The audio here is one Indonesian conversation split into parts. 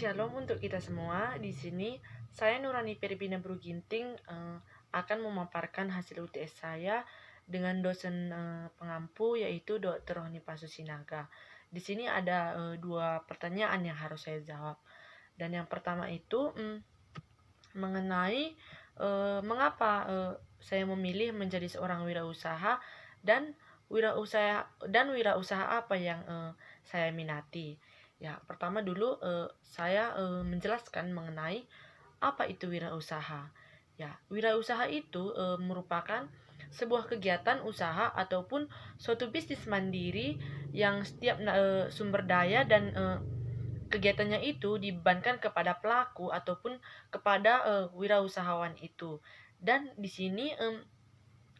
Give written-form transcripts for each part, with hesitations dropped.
Shalom untuk kita semua. Di sini saya Nurani Peripina Bruginting akan memaparkan hasil UTS saya dengan dosen pengampu yaitu Dr. Roni Pasusinaga. Di sini ada dua pertanyaan yang harus saya jawab. Dan yang pertama itu mengenai mengapa saya memilih menjadi seorang wirausaha dan wirausaha apa yang saya minati. Ya, pertama dulu saya menjelaskan mengenai apa itu wirausaha. Ya, wirausaha itu merupakan sebuah kegiatan usaha ataupun suatu bisnis mandiri yang setiap sumber daya dan kegiatannya itu dibebankan kepada pelaku ataupun kepada wirausahawan itu. Dan di sini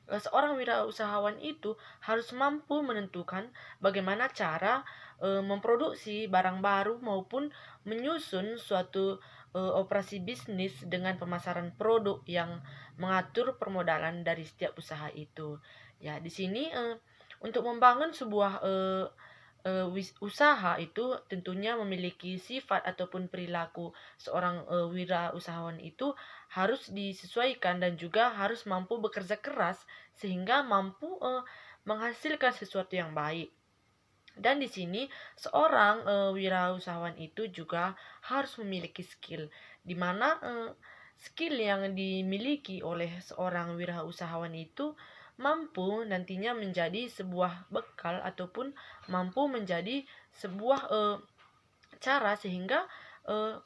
seorang wirausahawan itu harus mampu menentukan bagaimana cara memproduksi barang baru maupun menyusun suatu operasi bisnis dengan pemasaran produk yang mengatur permodalan dari setiap usaha itu. Ya, di sini untuk membangun sebuah usaha itu tentunya memiliki sifat ataupun perilaku seorang wirausahawan itu harus disesuaikan dan juga harus mampu bekerja keras sehingga mampu menghasilkan sesuatu yang baik. Dan di sini seorang wirausahawan itu juga harus memiliki skill, di mana skill yang dimiliki oleh seorang wirausahawan itu mampu nantinya menjadi sebuah bekal ataupun mampu menjadi sebuah cara sehingga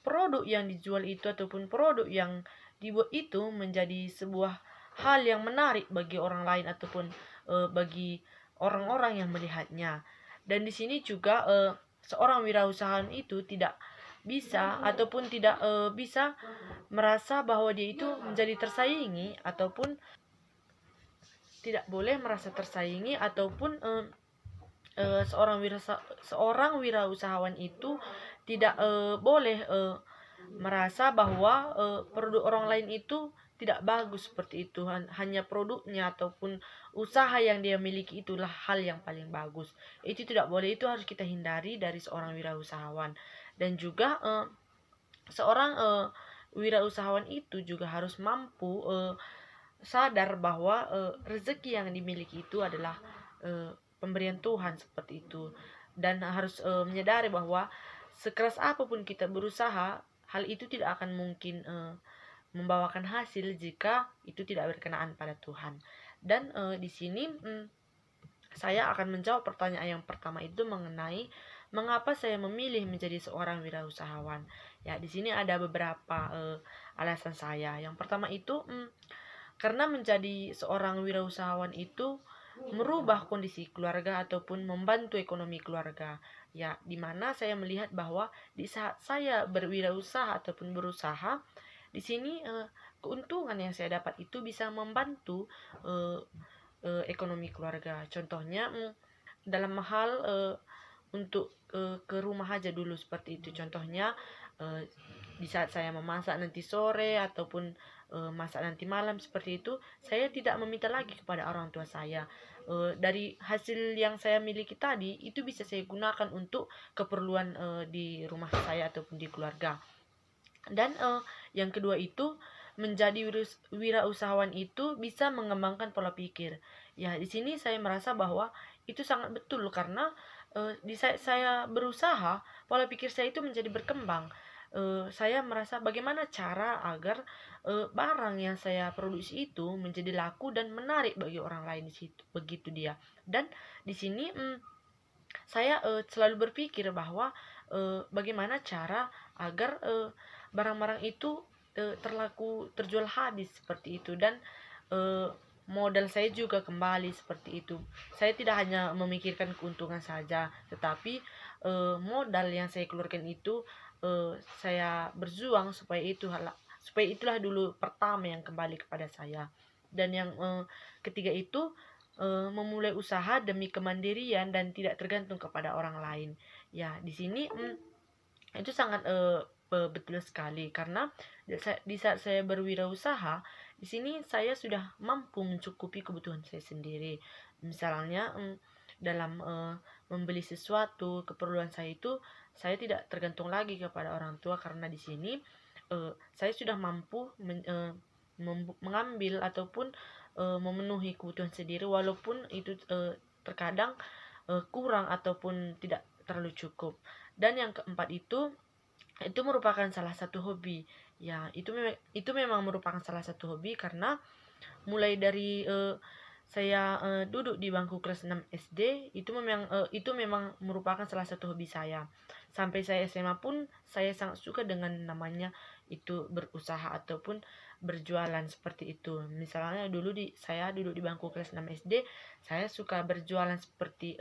produk yang dijual itu ataupun produk yang dibuat itu menjadi sebuah hal yang menarik bagi orang lain ataupun bagi orang-orang yang melihatnya. Dan di sini juga seorang wirausahawan itu tidak bisa ataupun tidak bisa merasa bahwa dia itu menjadi tersaingi ataupun tidak boleh merasa tersaingi ataupun seorang wirausahawan itu tidak boleh merasa bahwa produk orang lain itu tidak bagus seperti itu. Hanya produknya ataupun usaha yang dia miliki itulah hal yang paling bagus. Itu tidak boleh, itu harus kita hindari dari seorang wirausahawan. Dan juga seorang wirausahawan itu juga harus mampu sadar bahwa rezeki yang dimiliki itu adalah pemberian Tuhan seperti itu, dan harus menyadari bahwa sekeras apapun kita berusaha, hal itu tidak akan mungkin membawakan hasil jika itu tidak berkenaan pada Tuhan. Dan di sini saya akan menjawab pertanyaan yang pertama itu mengenai mengapa saya memilih menjadi seorang wirausahawan. Ya, di sini ada beberapa alasan saya. Yang pertama itu karena menjadi seorang wirausahawan itu merubah kondisi keluarga ataupun membantu ekonomi keluarga. Ya, di mana saya melihat bahwa di saat saya berwirausaha ataupun berusaha, di sini keuntungan yang saya dapat itu bisa membantu ekonomi keluarga. Contohnya dalam hal untuk ke rumah aja dulu seperti itu. Contohnya di saat saya memasak nanti sore ataupun masak nanti malam seperti itu, saya tidak meminta lagi kepada orang tua saya. Dari hasil yang saya miliki tadi itu bisa saya gunakan untuk keperluan di rumah saya ataupun di keluarga. Dan yang kedua itu menjadi wirausahawan itu bisa mengembangkan pola pikir. Ya, di sini saya merasa bahwa itu sangat betul karena di saat saya berusaha, pola pikir saya itu menjadi berkembang. Saya merasa bagaimana cara agar barang yang saya produksi itu menjadi laku dan menarik bagi orang lain di situ, begitu dia. Dan di sini saya selalu berpikir bahwa bagaimana cara agar barang-barang itu terjual habis seperti itu, dan modal saya juga kembali seperti itu. Saya tidak hanya memikirkan keuntungan saja, tetapi modal yang saya keluarkan itu saya berjuang supaya itulah dulu pertama yang kembali kepada saya. Dan yang ketiga itu memulai usaha demi kemandirian dan tidak tergantung kepada orang lain. Ya, di sini itu sangat betul sekali karena di saat saya berwirausaha, di sini saya sudah mampu mencukupi kebutuhan saya sendiri. Misalnya dalam membeli sesuatu keperluan saya itu, saya tidak tergantung lagi kepada orang tua, karena di sini saya sudah mampu mengambil ataupun memenuhi kebutuhan sendiri, walaupun itu terkadang kurang ataupun tidak terlalu cukup. Dan yang keempat itu merupakan salah satu hobi. Ya, itu memang merupakan salah satu hobi, karena mulai dari saya duduk di bangku kelas 6 SD, itu memang merupakan salah satu hobi saya. Sampai saya SMA pun saya sangat suka dengan namanya itu berusaha ataupun berjualan seperti itu. Misalnya saya duduk di bangku kelas 6 SD, saya suka berjualan seperti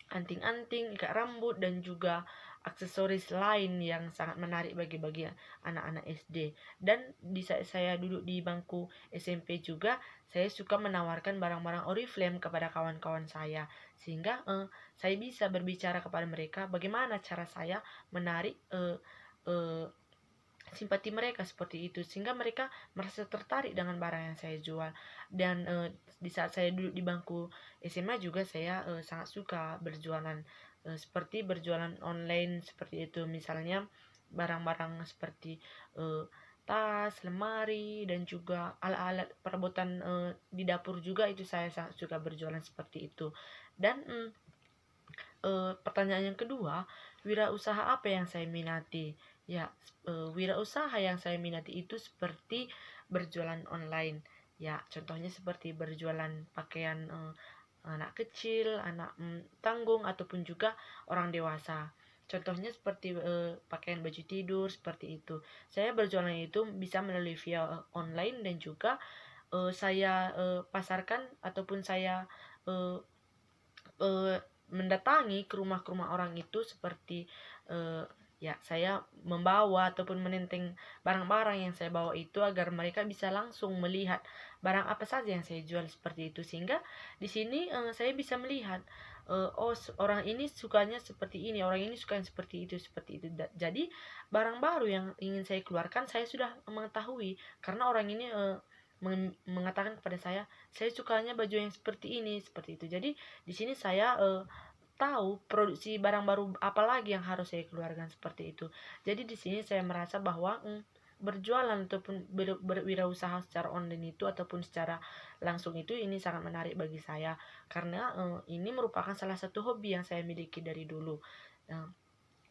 anting-anting, ikat rambut, dan juga aksesoris lain yang sangat menarik bagi anak-anak SD. Dan di saat saya duduk di bangku SMP juga, saya suka menawarkan barang-barang Oriflame kepada kawan-kawan saya, sehingga saya bisa berbicara kepada mereka bagaimana cara saya menarik simpati mereka seperti itu, sehingga mereka merasa tertarik dengan barang yang saya jual. Dan di saat saya duduk di bangku SMA juga, saya sangat suka berjualan, seperti berjualan online seperti itu. Misalnya barang-barang seperti tas, lemari, dan juga alat-alat perabotan di dapur juga, itu saya sangat suka berjualan seperti itu. Dan pertanyaan yang kedua, wirausaha apa yang saya minati? Ya, wirausaha yang saya minati itu seperti berjualan online. Ya, contohnya seperti berjualan pakaian anak kecil, anak tanggung, ataupun juga orang dewasa. Contohnya seperti pakaian baju tidur seperti itu. Saya berjualan itu bisa melalui via online, dan juga saya pasarkan ataupun saya uh, mendatangi ke rumah-rumah orang itu, seperti ya, saya membawa ataupun menenteng barang-barang yang saya bawa itu, agar mereka bisa langsung melihat barang apa saja yang saya jual seperti itu. Sehingga di sini saya bisa melihat, orang ini sukanya seperti ini, orang ini sukanya seperti itu, seperti itu. Jadi barang baru yang ingin saya keluarkan, saya sudah mengetahui, karena orang ini mengatakan kepada saya sukanya baju yang seperti ini, seperti itu. Jadi di sini saya tahu produksi barang baru apa lagi yang harus saya keluarkan, seperti itu. Jadi di sini saya merasa bahwa berjualan ataupun berwirausaha secara online itu ataupun secara langsung itu, ini sangat menarik bagi saya, karena ini merupakan salah satu hobi yang saya miliki dari dulu.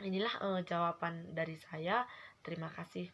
Inilah jawaban dari saya. Terima kasih.